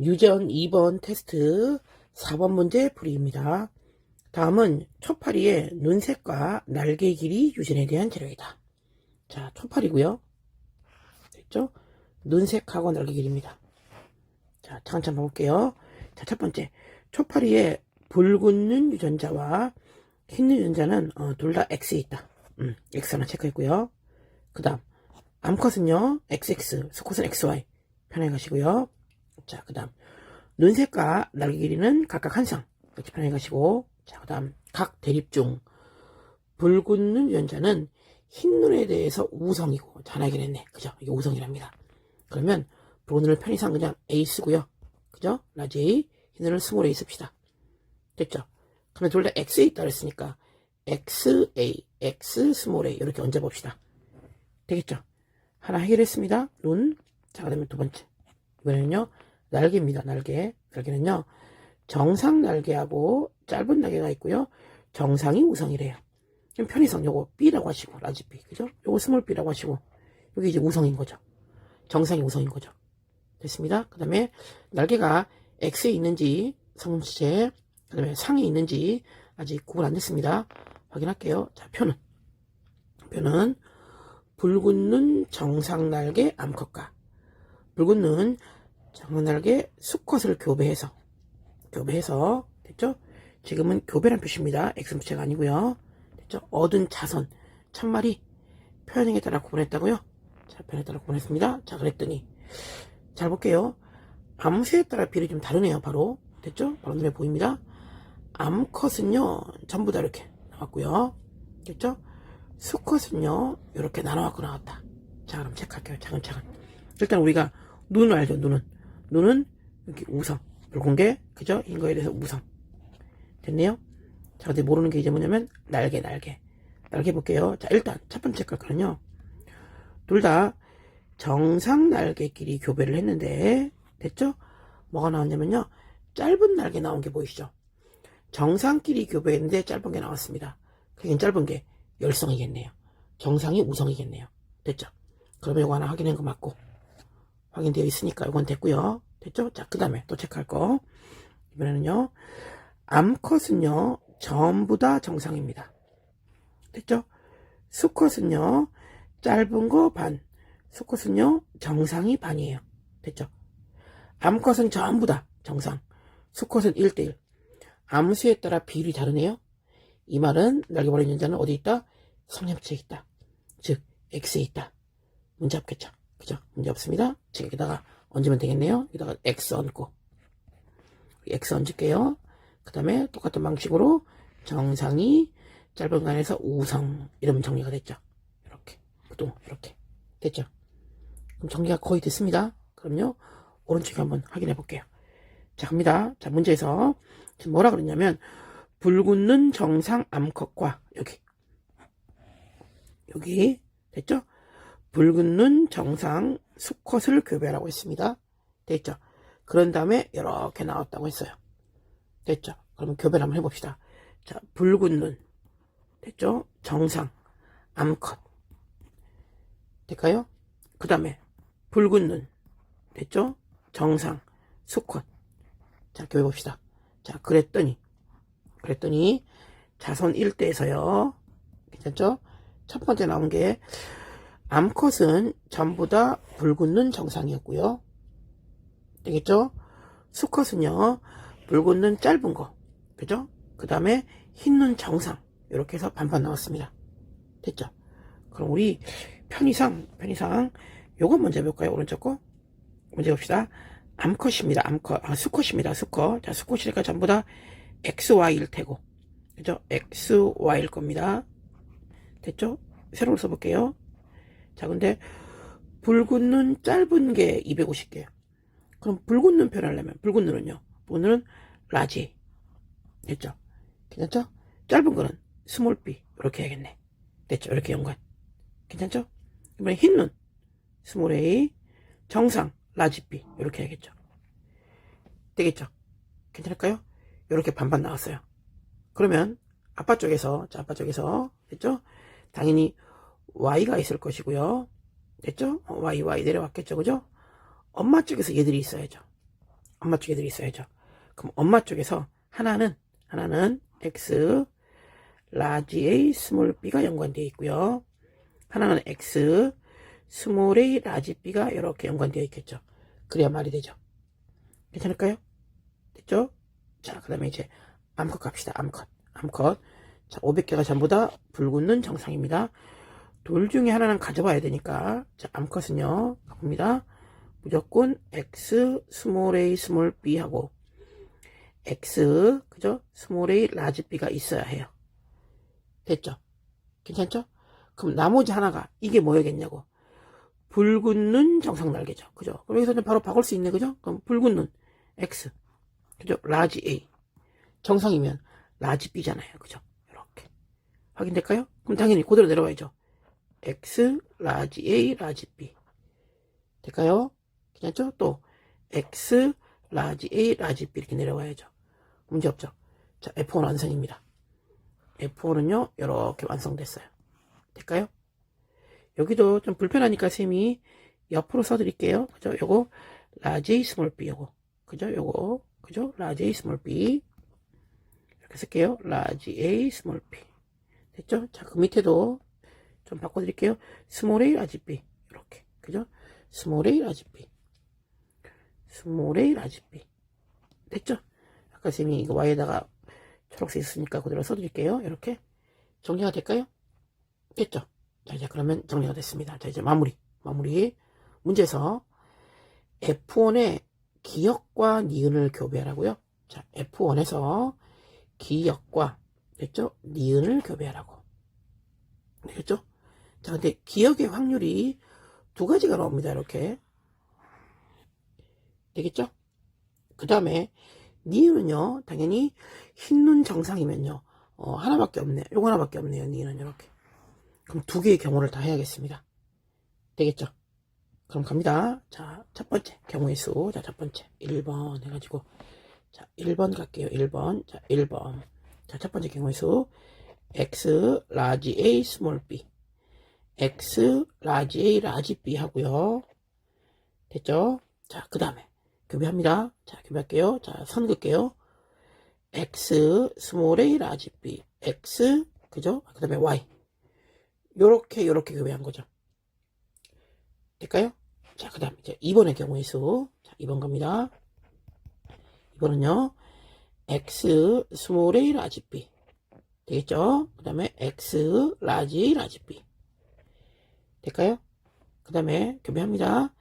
유전 2번 테스트 4번 문제 풀이입니다. 다음은 초파리의 눈색과 날개 길이 유전에 대한 재료이다. 자, 초파리고요. 됐죠? 눈색하고 날개 길이입니다. 자, 차근차근 볼게요. 자, 첫 번째. 초파리의 붉은 눈 유전자와 흰 눈 유전자는 둘 다 X에 있다. X 하나 체크했고요. 그 다음 암컷은요 XX, 수컷은 XY 편하게 가시고요. 자, 그 다음 눈색과 날개 길이는 각각 한 쌍 이렇게 편하게 가시고, 자, 그 다음 각 대립 중 붉은 눈 유전자는 흰 눈에 대해서 우성이고, 잘 알긴 했네. 그죠? 이게 우성이랍니다. 그러면 붉은 눈을 편의상 그냥 A 쓰고요. 그죠? 라지 A, 흰 눈을 스몰 A 씁시다. 됐죠? 그러면 둘 다 X에 있다 그랬으니까 XA, X 스몰 A 이렇게 얹어봅시다. 되겠죠? 하나 해결했습니다. 눈. 자, 그 다음에 두 번째. 이번에는요, 날개입니다. 날개. 날개는요, 정상 날개하고 짧은 날개가 있고요. 정상이 우성이래요. 그럼 편의상 요거 B라고 하시고, 라지 B. 그죠? 요거 스몰 B라고 하시고, 여기 이제 우성인 거죠. 정상이 우성인 거죠. 됐습니다. 그 다음에 날개가 X에 있는지, 성분지체, 그 다음에 상에 있는지 아직 구분 안 됐습니다. 확인할게요. 자, 표는 붉은 눈 정상 날개 암컷과 붉은 눈 정상 날개 수컷을 교배해서, 됐죠? 지금은 교배란 표시입니다. X문체가 아니고요. 됐죠? 얻은 자손 1000마리 표현형에 따라 구분했다고요? 자, 표현에 따라 구분했습니다. 자, 그랬더니 잘 볼게요. 암수에 따라 비율이 좀 다르네요. 바로 됐죠? 바로 눈에 보입니다. 암컷은요 전부 다 이렇게 나왔고요. 됐죠? 수컷은요 이렇게 나눠갖고 나왔다. 자, 그럼 체크할게요. 차근차근. 일단 우리가 눈을 알죠. 눈은 이렇게 우성, 붉은 게, 그죠? 흰 거에 대해서 우성. 됐네요. 자, 근데 모르는 게 이제 뭐냐면 날개 볼게요. 자, 일단 첫 번째 거는요, 둘 다 정상 날개끼리 교배를 했는데, 됐죠? 뭐가 나왔냐면요, 짧은 날개 나온 게 보이시죠? 정상끼리 교배했는데 짧은 게 나왔습니다. 그게 짧은 게 열성이겠네요. 정상이 우성이겠네요. 됐죠? 그러면 이거 하나 확인한 거 맞고, 확인되어 있으니까 이건 됐고요. 됐죠? 자, 그 다음에 또 체크할 거. 이번에는요, 암컷은요 전부 다 정상입니다. 됐죠? 수컷은요 짧은 거 반, 수컷은요 정상이 반이에요. 됐죠? 암컷은 전부 다 정상, 수컷은 1대1. 암수에 따라 비율이 다르네요. 이 말은 날개벌레 유전자는 어디 있다? 성엽체에 있다. 즉 X에 있다. 문제 없겠죠? 그죠? 문제 없습니다. 자, 여기다가 얹으면 되겠네요. 여기다가 X 얹고, X 얹을게요. 그 다음에 똑같은 방식으로 정상이 짧은 간에서 우성, 이러면 정리가 됐죠. 이렇게, 또 이렇게 됐죠. 그럼 정리가 거의 됐습니다. 그럼요, 오른쪽에 한번 확인해 볼게요. 자, 갑니다. 자, 문제에서 지금 뭐라 그랬냐면 붉은 눈 정상 암컷과 여기 됐죠? 붉은 눈 정상 수컷을 교배하라고 했습니다. 됐죠? 그런 다음에 이렇게 나왔다고 했어요. 됐죠? 그러면 교배를 한번 해봅시다. 자, 붉은 눈 됐죠? 정상 암컷 될까요? 그 다음에 붉은 눈 됐죠? 정상 수컷. 자, 교배해봅시다. 자, 그랬더니 자손 1대에서요, 괜찮죠? 첫 번째 나온 게 암컷은 전부 다 붉은 눈 정상이었고요. 되겠죠? 수컷은요 붉은 눈 짧은 거, 그죠? 그 다음에 흰 눈 정상, 이렇게 해서 반반 나왔습니다. 됐죠? 그럼 우리 편의상 요거 먼저 해볼까요? 오른쪽 거 먼저 봅시다. 암컷입니다. 수컷입니다. 수컷. 자, 수컷이니까 전부 다 XY일 테고, 그죠? XY일 겁니다. 됐죠? 세로로 써볼게요. 자, 근데 붉은 눈 짧은 게 250개예요. 그럼 붉은 눈 표현하려면 붉은 눈은요, 붉은 눈은 라지, 됐죠? 괜찮죠? 짧은 거는 스몰 B 이렇게 해야겠네. 됐죠? 이렇게 연관. 괜찮죠? 이번에 흰 눈 스몰 A, 정상 라지 B 이렇게 해야겠죠? 되겠죠? 괜찮을까요? 이렇게 반반 나왔어요. 그러면 아빠 쪽에서, 자, 아빠 쪽에서 됐죠? 당연히 Y가 있을 것이고요. 됐죠? Y 내려왔겠죠? 그죠? 엄마 쪽에서 얘들이 있어야죠. 엄마 쪽에 있어야죠. 그럼 엄마 쪽에서 하나는 x 라지 a 스몰 b가 연관되어 있고요. 하나는 x 스몰 a 라지 b가 이렇게 연관되어 있겠죠. 그래야 말이 되죠. 괜찮을까요? 됐죠? 자, 그 다음에 이제 암컷 갑시다. 암컷. 자, 500개가 전부 다 불붙는 정상입니다. 돌 중에 하나는 가져봐야 되니까, 자, 암컷은요, 가봅니다. 무조건 x 스몰 a 스몰 b 하고 x 그죠? 스몰 a 라지 b가 있어야 해요. 됐죠? 괜찮죠? 그럼 나머지 하나가 이게 뭐야겠냐고. 불붙는 정상 날개죠. 그죠? 그럼 여기서 바로 바꿀 수 있네. 그죠? 그럼 불붙는 x 그죠? 라지 a 정상이면 라지 b잖아요. 그죠? 이렇게 확인될까요? 그럼 당연히 그대로 내려와야죠. x 라지 a 라지 b 될까요? 괜찮죠? 또 x 라지 a 라지 b 이렇게 내려와야죠. 문제 없죠. 자, F1 완성입니다. F1은요 이렇게 완성됐어요. 될까요? 여기도 좀 불편하니까 쌤이 옆으로 써드릴게요. 그죠? 요거 라지 A 스몰 b 요거 그죠? 요거 그죠? 라지 A 스몰 b 이렇게 쓸게요. 라지 A 스몰 b 됐죠? 자, 그 밑에도 좀 바꿔드릴게요. 스몰 a 라지 b 이렇게 그죠? 스몰 a 라지 b 스몰 a 라지 b 됐죠? 아까 쌤이 이거 y에다가 초록색 있으니까 그대로 써드릴게요. 이렇게 정리가 될까요? 됐죠? 자, 이제 그러면 정리가 됐습니다. 자, 이제 마무리 문제에서 F1의 기역과 니은을 교배하라고요. 자, F1에서 기역과 됐죠? 니은을 교배하라고 되겠죠? 자, 근데 기역의 확률이 두 가지가 나옵니다. 이렇게 되겠죠? 그 다음에 니은은요 당연히 흰눈 정상이면요 하나밖에 없네요. 요거 하나밖에 없네요. 니은은 이렇게. 그럼 두 개의 경우를 다 해야겠습니다. 되겠죠? 그럼 갑니다. 자, 첫 번째 경우의 수. 자, 첫 번째 1번 해가지고 자 1번 갈게요. 1번. 자, 1번. 자, 첫 번째 경우의 수 x 라지 a 스몰 b x 라지 a 라지 b 하고요. 됐죠? 자, 그 다음에 교배합니다. 자, 교배할게요. 자, 선 긋게요. x 스몰 a 라지 b x 그죠? 그 다음에 y 요렇게 교배한 거죠. 될까요? 자, 그 다음 이제 2번의 경우의 수. 자, 2번 갑니다. 2번은요 x 스몰 a 라지 b 되겠죠? 그 다음에 x 라지 a 라지 b 될까요? 그 다음에 교배합니다.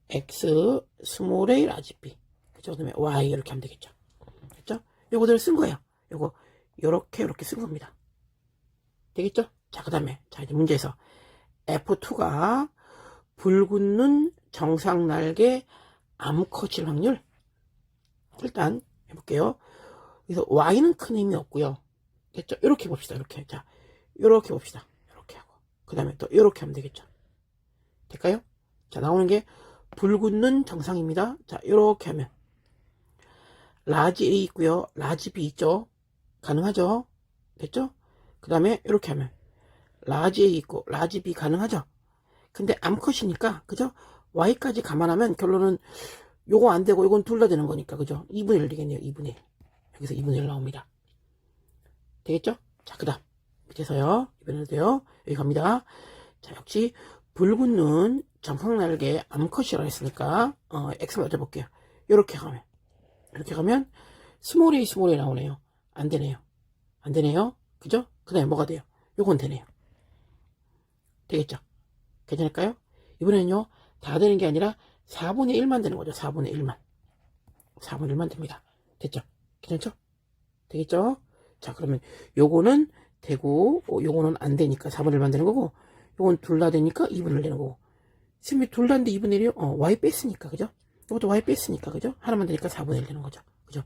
x 스몰 a 라지 b 그죠? 그 다음에 y 이렇게 하면 되겠죠. 됐죠? 요거대로 쓴 거예요. 요거 요렇게 쓴 겁니다. 되겠죠? 자, 그 다음에 자 이제 문제에서 F2가 불붙는 정상 날개 암컷일 확률 일단 해볼게요. 그래서 y는 큰 의미 없고요. 됐죠? 이렇게 봅시다. 이렇게 자 요렇게 봅시다. 이렇게 하고 그 다음에 또 이렇게 하면 되겠죠. 될까요? 자, 나오는 게 불붙는 정상입니다. 자, 이렇게 하면 라지 A 있고요. 라지 B 있죠. 가능하죠? 됐죠? 그 다음에 이렇게 하면 라지 A 있고 라지 B 가능하죠? 근데 암컷이니까 그죠? Y까지 감안하면 결론은 요거 안 되고 요건 둘 다 되는 거니까 그죠? 2분의 1 되겠네요. 2분의 1 여기서 2분의 1 나옵니다. 되겠죠? 자, 그 다음 밑에서요. 이번에 돼요. 여기 갑니다. 자, 역시 불붙는 정상날개 암컷이라고 했으니까 X만 맞춰볼게요. 이렇게 가면 스몰 a 나오네요. 안 되네요. 그죠? 그 다음에 뭐가 돼요? 요건 되네요. 되겠죠? 괜찮을까요? 이번에는요 다 되는 게 아니라 4분의 1만 되는 거죠. 4분의 1만 됩니다. 됐죠? 괜찮죠? 되겠죠? 자, 그러면 요거는 되고 요거는 안 되니까 4분의 1만 되는 거고 요건 둘 다 되니까 2분의 1 되는 거고 쌤이 둘 다인데 2분의 1이요? y 뺐으니까 그죠? 이것도 y 뺐으니까 그죠? 하나만 되니까 4분의 1 되는 거죠. 그죠?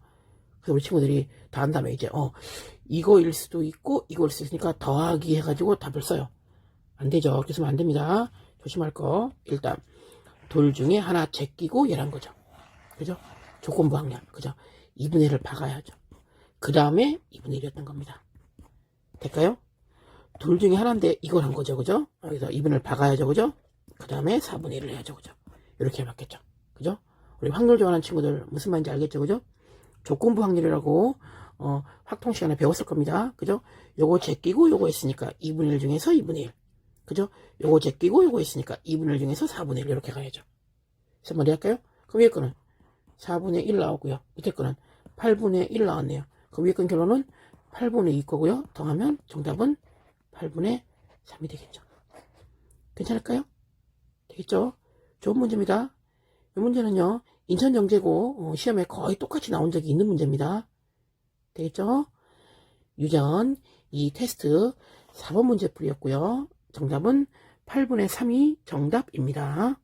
그래서 우리 친구들이 다 한 다음에 이제 이거일 수도 있고 이거일 수도 있으니까 더하기 해가지고 답을 써요. 안 되죠. 그렇게 쓰면 안 됩니다. 조심할 거. 일단 돌 중에 하나 제끼고 얘란 거죠. 그죠? 조건부 확률. 그죠? 2분의 1을 박아야죠. 그 다음에 2분의 1이었던 겁니다. 될까요? 돌 중에 하나인데 이걸 한 거죠. 그죠? 여기서 2분의 1을 박아야죠. 그죠? 그 다음에 4분의 1을 해야죠. 그죠? 이렇게 해봤겠죠. 그죠? 우리 확률 좋아하는 친구들 무슨 말인지 알겠죠? 그죠? 조건부 확률이라고 확통 시간에 배웠을 겁니다. 그죠? 요거 제끼고 요거 있으니까 2분의 1 중에서 2분의 1. 그죠? 요거 제끼고 요거 있으니까 2분의 1 중에서 4분의 1 이렇게 가야죠. 그래서 머리 할까요? 그럼 위에 거는 4분의 1 나오고요. 밑에 거는 8분의 1 나왔네요. 그럼 위에 건 결론은 8분의 2 거고요. 더하면 정답은 8분의 3이 되겠죠. 괜찮을까요? 되겠죠? 좋은 문제입니다. 이 문제는요, 인천정제고 시험에 거의 똑같이 나온 적이 있는 문제입니다. 되겠죠? 유전 이 테스트 4번 문제풀이였고요. 정답은 8분의 3이 정답입니다.